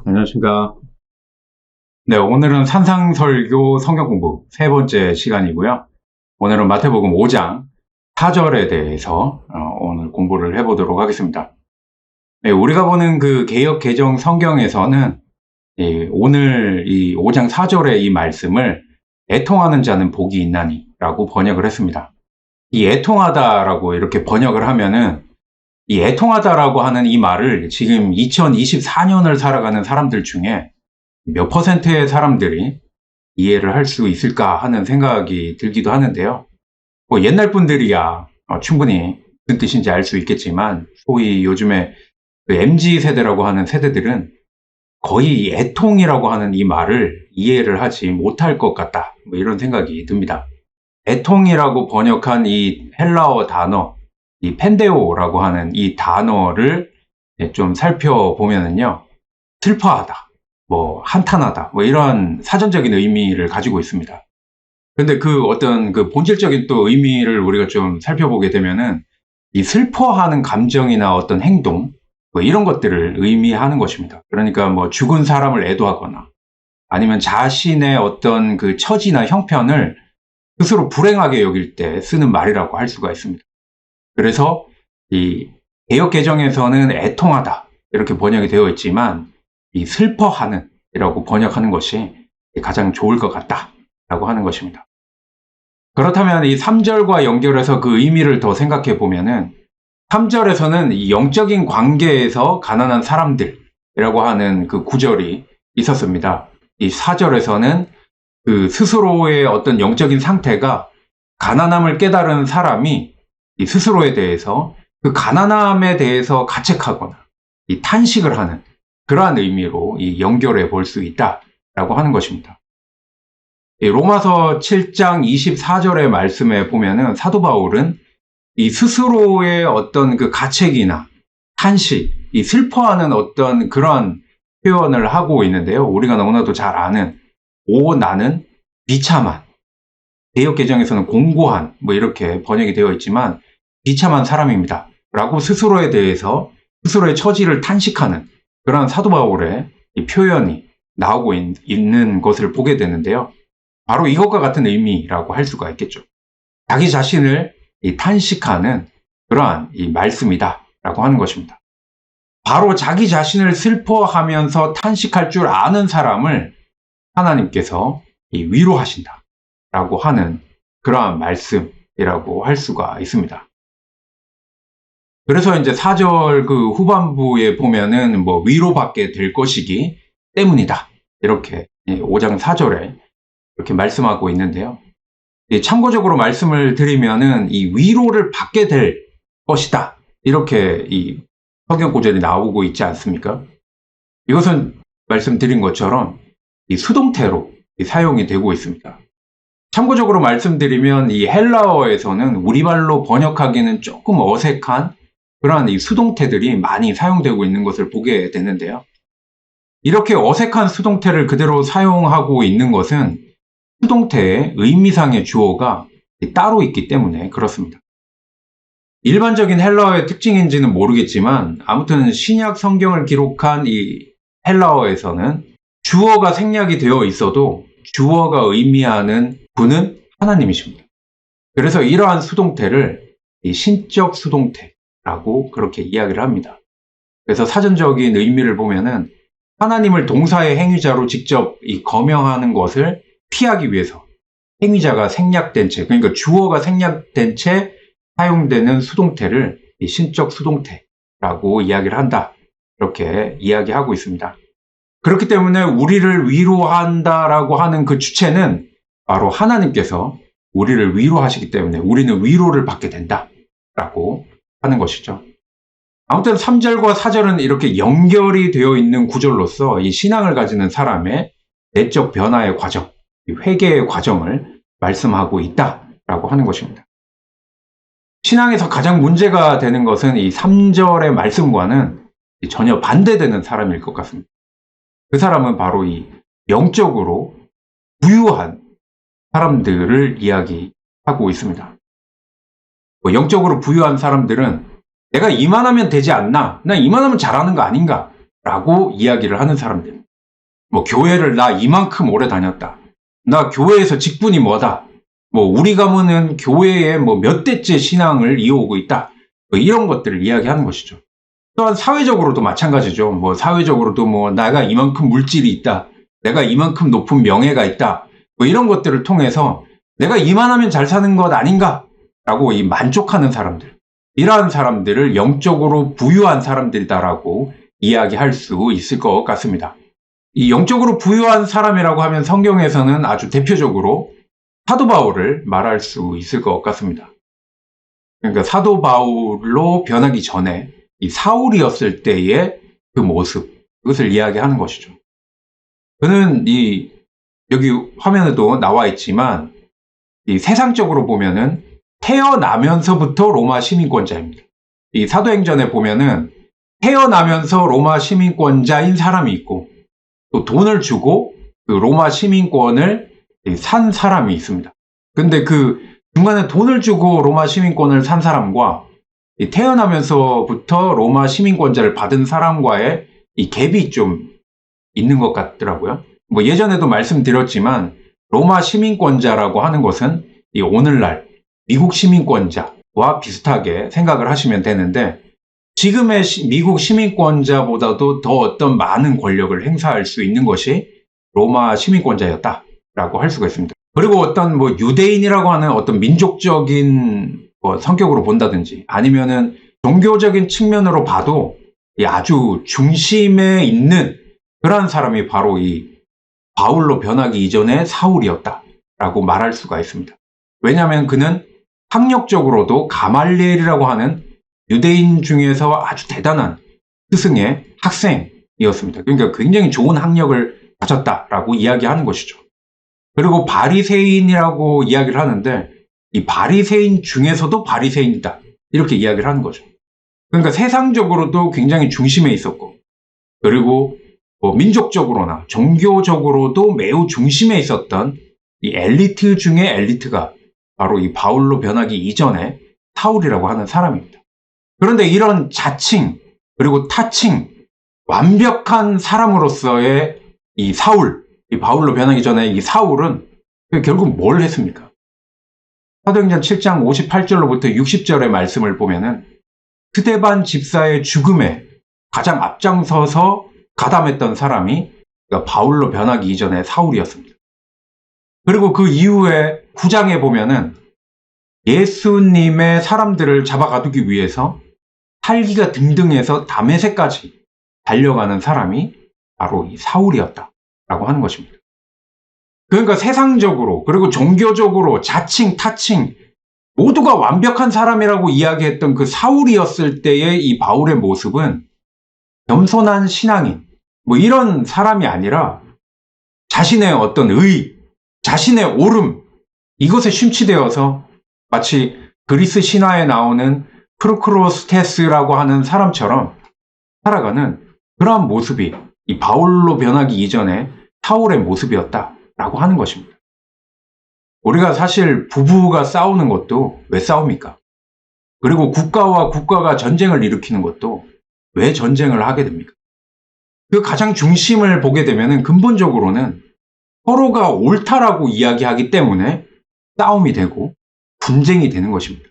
안녕하십니까. 네, 오늘은 산상설교 성경 공부 세 번째 시간이고요. 오늘은 마태복음 5장 4절에 대해서 오늘 공부를 해보도록 하겠습니다. 네, 우리가 보는 그 개역 개정 성경에서는 오늘 이 5장 4절의 이 말씀을 애통하는 자는 복이 있나니 라고 번역을 했습니다. 이 애통하다라고 이렇게 번역을 하면은 이 애통하다라고 하는 이 말을 지금 2024년을 살아가는 사람들 중에 몇 퍼센트의 사람들이 이해를 할 수 있을까 하는 생각이 들기도 하는데요. 뭐 옛날 분들이야 충분히 무슨 뜻인지 알 수 있겠지만 소위 요즘에 그 MZ 세대라고 하는 세대들은 거의 애통이라고 하는 이 말을 이해를 하지 못할 것 같다. 뭐 이런 생각이 듭니다. 애통이라고 번역한 이 헬라어 단어 이 펜데오라고 하는 이 단어를 좀 살펴보면은요, 슬퍼하다, 뭐 한탄하다, 뭐 이런 사전적인 의미를 가지고 있습니다. 근데 그 어떤 그 본질적인 또 의미를 우리가 좀 살펴보게 되면은 이 슬퍼하는 감정이나 어떤 행동, 뭐 이런 것들을 의미하는 것입니다. 그러니까 뭐 죽은 사람을 애도하거나 아니면 자신의 어떤 그 처지나 형편을 스스로 불행하게 여길 때 쓰는 말이라고 할 수가 있습니다. 그래서 이 개역 개정에서는 애통하다 이렇게 번역이 되어 있지만 이 슬퍼하는 이라고 번역하는 것이 가장 좋을 것 같다 라고 하는 것입니다. 그렇다면 이 3절과 연결해서 그 의미를 더 생각해 보면은 3절에서는 이 영적인 관계에서 가난한 사람들이라고 하는 그 구절이 있었습니다. 이 4절에서는 그 스스로의 어떤 영적인 상태가 가난함을 깨달은 사람이 이 스스로에 대해서 그 가난함에 대해서 가책하거나 이 탄식을 하는 그러한 의미로 이 연결해 볼 수 있다라고 하는 것입니다. 이 로마서 7장 24절의 말씀에 보면은 사도 바울은 이 스스로의 어떤 그 가책이나 탄식, 이 슬퍼하는 어떤 그런 표현을 하고 있는데요. 우리가 너무나도 잘 아는 오 나는 비참한, 개역 개정에서는 공고한 뭐 이렇게 번역이 되어 있지만 비참한 사람입니다 라고 스스로에 대해서 스스로의 처지를 탄식하는 그런 사도 바울의 이 표현이 나오고 있는 것을 보게 되는데요. 바로 이것과 같은 의미라고 할 수가 있겠죠. 자기 자신을 이 탄식하는 그러한 이 말씀이다 라고 하는 것입니다. 바로 자기 자신을 슬퍼하면서 탄식할 줄 아는 사람을 하나님께서 이 위로하신다 라고 하는 그러한 말씀이라고 할 수가 있습니다. 그래서 이제 4절 그 후반부에 보면은 뭐 위로받게 될 것이기 때문이다. 이렇게 5장 4절에 이렇게 말씀하고 있는데요. 참고적으로 말씀을 드리면은 이 위로를 받게 될 것이다. 이렇게 이 성경 구절이 나오고 있지 않습니까? 이것은 말씀드린 것처럼 이 수동태로 사용이 되고 있습니다. 참고적으로 말씀드리면 이 헬라어에서는 우리말로 번역하기는 조금 어색한 그러한 이 수동태들이 많이 사용되고 있는 것을 보게 되는데요. 이렇게 어색한 수동태를 그대로 사용하고 있는 것은 수동태의 의미상의 주어가 따로 있기 때문에 그렇습니다. 일반적인 헬라어의 특징인지는 모르겠지만 아무튼 신약 성경을 기록한 이 헬라어에서는 주어가 생략이 되어 있어도 주어가 의미하는 분은 하나님이십니다. 그래서 이러한 수동태를 이 신적 수동태라고 그렇게 이야기를 합니다. 그래서 사전적인 의미를 보면은 하나님을 동사의 행위자로 직접 이 거명하는 것을 피하기 위해서 행위자가 생략된 채, 그러니까 주어가 생략된 채 사용되는 수동태를 이 신적 수동태라고 이야기를 한다. 이렇게 이야기하고 있습니다. 그렇기 때문에 우리를 위로한다라고 하는 그 주체는 바로 하나님께서 우리를 위로하시기 때문에 우리는 위로를 받게 된다라고 하는 것이죠. 아무튼 3절과 4절은 이렇게 연결이 되어 있는 구절로서 이 신앙을 가지는 사람의 내적 변화의 과정, 회개의 과정을 말씀하고 있다라고 하는 것입니다. 신앙에서 가장 문제가 되는 것은 이 3절의 말씀과는 전혀 반대되는 사람일 것 같습니다. 그 사람은 바로 이 영적으로 부유한 사람들을 이야기하고 있습니다. 영적으로 부유한 사람들은 내가 이만하면 되지 않나? 나 이만하면 잘하는 거 아닌가? 라고 이야기를 하는 사람들입니다. 뭐 교회를 나 이만큼 오래 다녔다. 나 교회에서 직분이 뭐다. 뭐 우리 가문은 교회에 뭐 몇 대째 신앙을 이어오고 있다. 뭐 이런 것들을 이야기하는 것이죠. 또한 사회적으로도 마찬가지죠. 뭐 사회적으로도 뭐 내가 이만큼 물질이 있다. 내가 이만큼 높은 명예가 있다. 뭐 이런 것들을 통해서 내가 이만하면 잘 사는 것 아닌가? 라고 이 만족하는 사람들. 이러한 사람들을 영적으로 부유한 사람들이다라고 이야기할 수 있을 것 같습니다. 이 영적으로 부유한 사람이라고 하면 성경에서는 아주 대표적으로 사도 바울을 말할 수 있을 것 같습니다. 그러니까 사도 바울로 변하기 전에 이 사울이었을 때의 그 모습, 그것을 이야기하는 것이죠. 그는 여기 화면에도 나와 있지만 이 세상적으로 보면은 태어나면서부터 로마 시민권자입니다. 이 사도행전에 보면은 태어나면서 로마 시민권자인 사람이 있고 또 돈을 주고 그 로마 시민권을 산 사람이 있습니다. 근데 그 중간에 돈을 주고 로마 시민권을 산 사람과 태어나면서부터 로마 시민권자를 받은 사람과의 이 갭이 좀 있는 것 같더라고요. 뭐 예전에도 말씀드렸지만 로마 시민권자라고 하는 것은 이 오늘날 미국 시민권자와 비슷하게 생각을 하시면 되는데 지금의 미국 시민권자보다도 더 어떤 많은 권력을 행사할 수 있는 것이 로마 시민권자였다라고 할 수가 있습니다. 그리고 어떤 뭐 유대인이라고 하는 어떤 민족적인 성격으로 본다든지 아니면은 종교적인 측면으로 봐도 아주 중심에 있는 그러한 사람이 바로 이 바울로 변하기 이전의 사울이었다라고 말할 수가 있습니다. 왜냐하면 그는 학력적으로도 가말리엘이라고 하는 유대인 중에서 아주 대단한 스승의 학생이었습니다. 그러니까 굉장히 좋은 학력을 가졌다라고 이야기하는 것이죠. 그리고 바리새인이라고 이야기를 하는데 이 바리새인 중에서도 바리새인이다 이렇게 이야기를 하는 거죠. 그러니까 세상적으로도 굉장히 중심에 있었고 그리고 뭐 민족적으로나 종교적으로도 매우 중심에 있었던 이 엘리트 중의 엘리트가 바로 이 바울로 변하기 이전에 사울이라고 하는 사람입니다. 그런데 이런 자칭 그리고 타칭 완벽한 사람으로서의 이 사울, 이 바울로 변하기 전에 이 사울은 결국 뭘 했습니까? 사도행전 7장 58절로부터 60절의 말씀을 보면은 스데반 집사의 죽음에 가장 앞장서서 가담했던 사람이 그러니까 바울로 변하기 이전에 사울이었습니다. 그리고 그 이후에 9장에 보면은 예수님의 사람들을 잡아가두기 위해서 살기가 등등해서 다메섹까지 달려가는 사람이 바로 이 사울이었다라고 하는 것입니다. 그러니까 세상적으로 그리고 종교적으로 자칭 타칭 모두가 완벽한 사람이라고 이야기했던 그 사울이었을 때의 이 바울의 모습은 겸손한 신앙인 뭐 이런 사람이 아니라 자신의 어떤 자신의 옳음 이것에 심취되어서 마치 그리스 신화에 나오는 프루크로스테스라고 하는 사람처럼 살아가는 그러한 모습이 이 바울로 변하기 이전에 사울의 모습이었다라고 하는 것입니다. 우리가 사실 부부가 싸우는 것도 왜 싸웁니까? 그리고 국가와 국가가 전쟁을 일으키는 것도 왜 전쟁을 하게 됩니까? 그 가장 중심을 보게 되면 근본적으로는 서로가 옳다라고 이야기하기 때문에 싸움이 되고 분쟁이 되는 것입니다.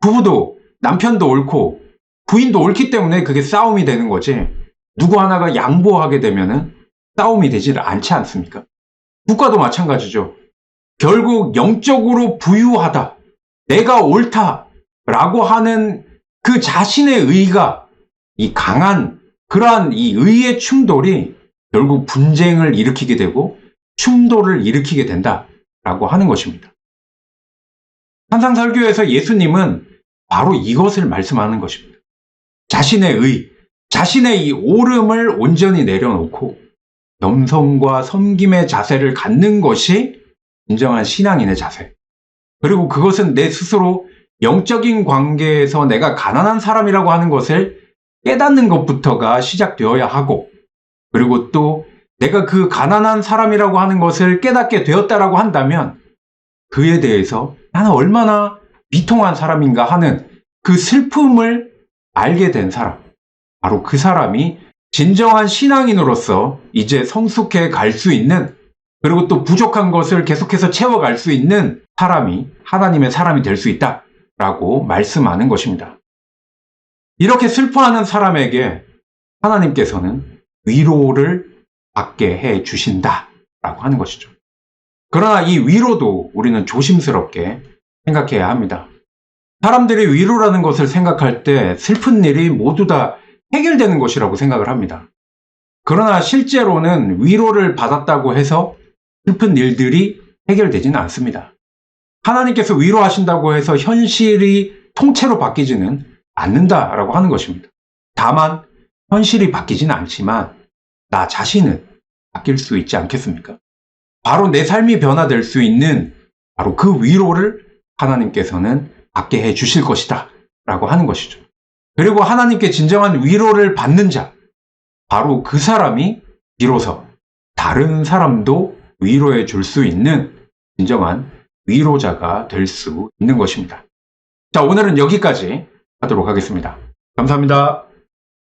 부부도 남편도 옳고 부인도 옳기 때문에 그게 싸움이 되는 거지 누구 하나가 양보하게 되면 싸움이 되지 않지 않습니까? 국가도 마찬가지죠. 결국 영적으로 부유하다, 내가 옳다라고 하는 그 자신의 의가 이 강한 그러한 이 의의 충돌이 결국 분쟁을 일으키게 되고 충돌을 일으키게 된다라고 하는 것입니다. 산상설교에서 예수님은 바로 이것을 말씀하는 것입니다. 자신의 자신의 이 옳음을 온전히 내려놓고 겸손과 섬김의 자세를 갖는 것이 진정한 신앙인의 자세. 그리고 그것은 내 스스로 영적인 관계에서 내가 가난한 사람이라고 하는 것을 깨닫는 것부터가 시작되어야 하고 그리고 또 내가 그 가난한 사람이라고 하는 것을 깨닫게 되었다라고 한다면 그에 대해서 나는 얼마나 비통한 사람인가 하는 그 슬픔을 알게 된 사람 바로 그 사람이 진정한 신앙인으로서 이제 성숙해 갈 수 있는, 그리고 또 부족한 것을 계속해서 채워갈 수 있는 사람이 하나님의 사람이 될 수 있다라고 말씀하는 것입니다. 이렇게 슬퍼하는 사람에게 하나님께서는 위로를 받게 해 주신다라고 하는 것이죠. 그러나 이 위로도 우리는 조심스럽게 생각해야 합니다. 사람들이 위로라는 것을 생각할 때 슬픈 일이 모두 다 해결되는 것이라고 생각을 합니다. 그러나 실제로는 위로를 받았다고 해서 슬픈 일들이 해결되지는 않습니다. 하나님께서 위로하신다고 해서 현실이 통째로 바뀌지는 않는다라고 하는 것입니다. 다만 현실이 바뀌지는 않지만 나 자신은 바뀔 수 있지 않겠습니까? 바로 내 삶이 변화될 수 있는 바로 그 위로를 하나님께서는 받게 해 주실 것이다 라고 하는 것이죠. 그리고 하나님께 진정한 위로를 받는 자, 바로 그 사람이 비로소 다른 사람도 위로해 줄 수 있는 진정한 위로자가 될 수 있는 것입니다. 자, 오늘은 여기까지 하도록 하겠습니다. 감사합니다.